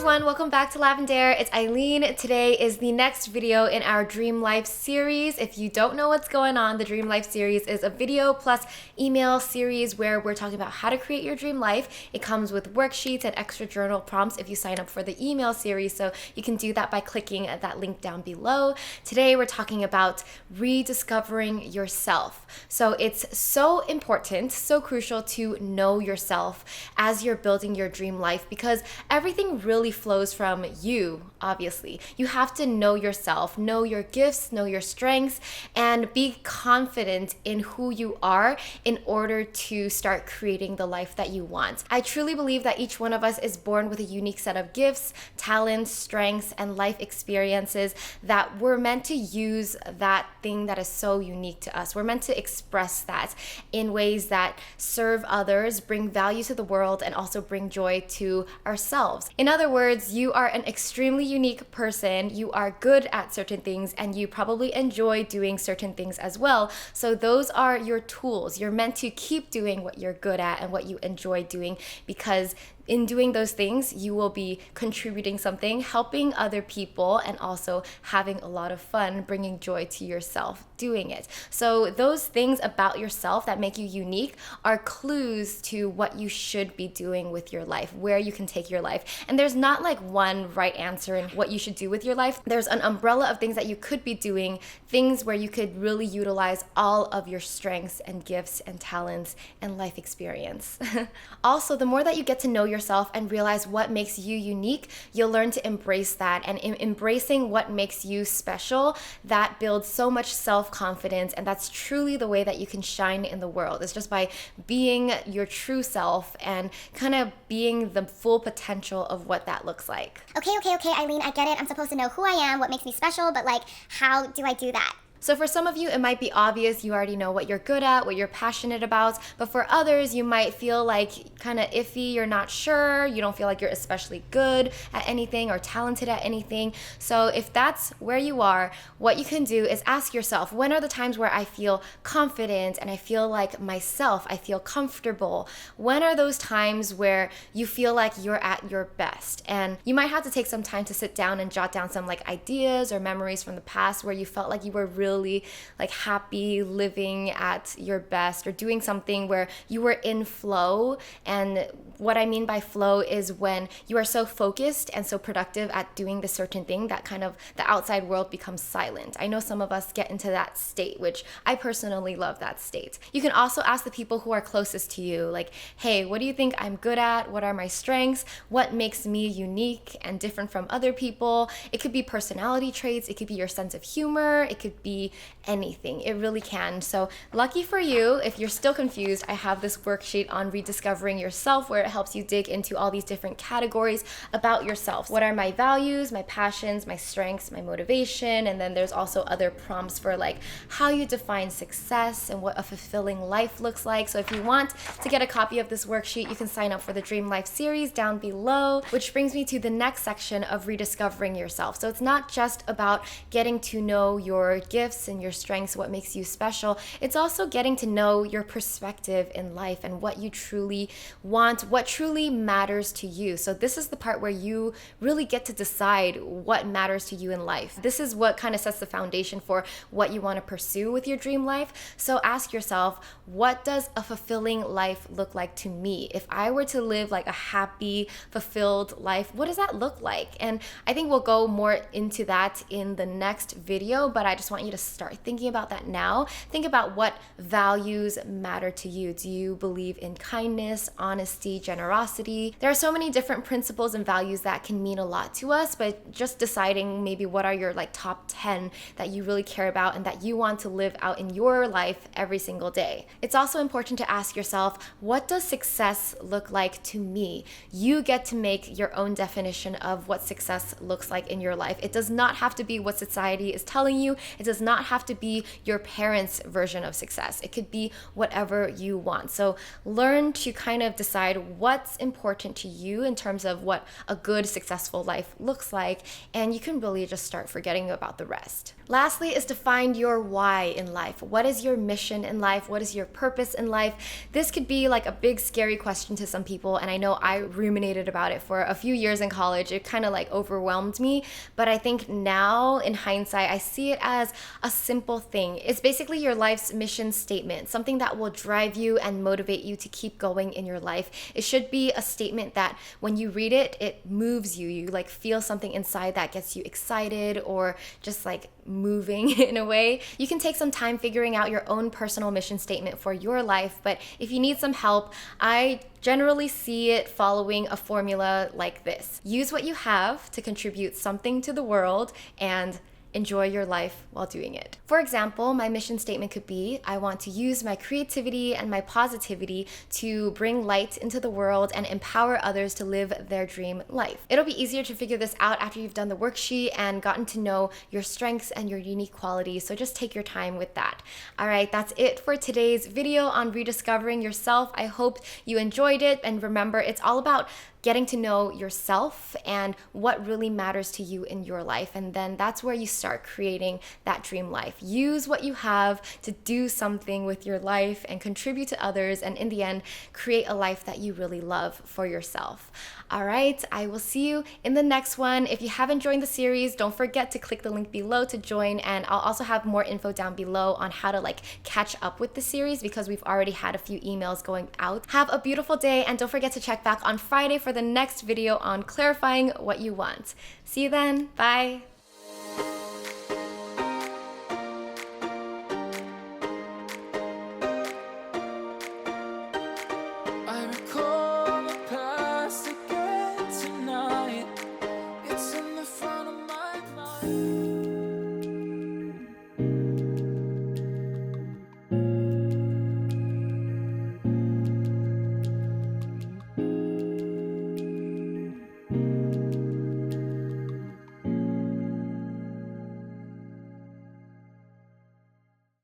everyone, welcome back to Lavendaire. It's Eileen. Today is the next video in our Dream Life series. If you don't know what's going on, the Dream Life series is a video plus email series where we're talking about how to create your dream life. It comes with worksheets and extra journal prompts if you sign up for the email series, so you can do that by clicking that link down below. Today we're talking about rediscovering yourself. So it's so important, so crucial to know yourself as you're building your dream life, because everything really flows from you, obviously. You have to know yourself, know your gifts, know your strengths, and be confident in who you are in order to start creating the life that you want. I truly believe that each one of us is born with a unique set of gifts, talents, strengths, and life experiences that we're meant to use that thing that is so unique to us. We're meant to express that in ways that serve others, bring value to the world, and also bring joy to ourselves. In other words, you are an extremely unique person. You are good at certain things, and you probably enjoy doing certain things as well. So those are your tools. You're meant to keep doing what you're good at and what you enjoy doing, because in doing those things, you will be contributing something, helping other people, and also having a lot of fun, bringing joy to yourself doing it. So those things about yourself that make you unique are clues to what you should be doing with your life, where you can take your life. And there's not like one right answer in what you should do with your life. There's an umbrella of things that you could be doing, things where you could really utilize all of your strengths and gifts and talents and life experience. Also, the more that you get to know yourself and realize what makes you unique, you'll learn to embrace that. And in embracing what makes you special, that builds so much self-confidence, and that's truly the way that you can shine in the world. It's just by being your true self and kind of being the full potential of what that looks like. Okay, Eileen, I get it. I'm supposed to know who I am, what makes me special, but like, how do I do that? So for some of you, it might be obvious. You already know what you're good at, what you're passionate about. But for others, you might feel like kind of iffy. You're not sure. You don't feel like you're especially good at anything or talented at anything. So if that's where you are, what you can do is ask yourself, when are the times where I feel confident and I feel like myself, I feel comfortable? When are those times where you feel like you're at your best? And you might have to take some time to sit down and jot down some like ideas or memories from the past where you felt like you were really like happy living at your best, or doing something where you were in flow. And what I mean by flow is when you are so focused and so productive at doing the certain thing that kind of the outside world becomes silent. I know some of us get into that state, which I personally love that state. You can also ask the people who are closest to you, like, hey, what do you think I'm good at? What are my strengths? What makes me unique and different from other people? It could be personality traits. It could be your sense of humor. It could be anything. It really can. So lucky for you, if you're still confused, I have this worksheet on rediscovering yourself where it helps you dig into all these different categories about yourself. What are my values, my passions, my strengths, my motivation? And then there's also other prompts for like how you define success and what a fulfilling life looks like. So if you want to get a copy of this worksheet, you can sign up for the Dream Life series down below, which brings me to the next section of rediscovering yourself. So it's not just about getting to know your gifts and your strengths, what makes you special. It's also getting to know your perspective in life and what you truly want, what truly matters to you. So this is the part where you really get to decide what matters to you in life. This is what kind of sets the foundation for what you want to pursue with your dream life. So ask yourself, what does a fulfilling life look like to me? If I were to live like a happy, fulfilled life, what does that look like? And I think we'll go more into that in the next video, but I just want you to start thinking about that now. Think about what values matter to you. Do you believe in kindness, honesty, generosity? There are so many different principles and values that can mean a lot to us, but just deciding maybe what are your like top 10 that you really care about and that you want to live out in your life every single day. It's also important to ask yourself, what does success look like to me? You get to make your own definition of what success looks like in your life. It does not have to be what society is telling you. It does not have to be your parents' version of success. It could be whatever you want. So learn to kind of decide what's important to you in terms of what a good, successful life looks like, and you can really just start forgetting about the rest. Lastly is to find your why in life. What is your mission in life? What is your purpose in life? This could be like a big, scary question to some people, and I know I ruminated about it for a few years in college. It kind of like overwhelmed me, but I think now in hindsight, I see it as a simple thing. It's basically your life's mission statement, something that will drive you and motivate you to keep going in your life. It should be a statement that when you read it, it moves you. You like feel something inside that gets you excited or just like moving in a way. You can take some time figuring out your own personal mission statement for your life, but if you need some help, I generally see it following a formula like this. Use what you have to contribute something to the world and enjoy your life while doing it. For example, my mission statement could be, I want to use my creativity and my positivity to bring light into the world and empower others to live their dream life. It'll be easier to figure this out after you've done the worksheet and gotten to know your strengths and your unique qualities, so just take your time with that. All right, that's it for today's video on rediscovering yourself. I hope you enjoyed it, and remember, it's all about getting to know yourself and what really matters to you in your life. And then that's where you start creating that dream life. Use what you have to do something with your life and contribute to others. And in the end, create a life that you really love for yourself. All right, I will see you in the next one. If you haven't joined the series, don't forget to click the link below to join. And I'll also have more info down below on how to like catch up with the series because we've already had a few emails going out. Have a beautiful day, and don't forget to check back on Friday for the next video on clarifying what you want. See you then. Bye.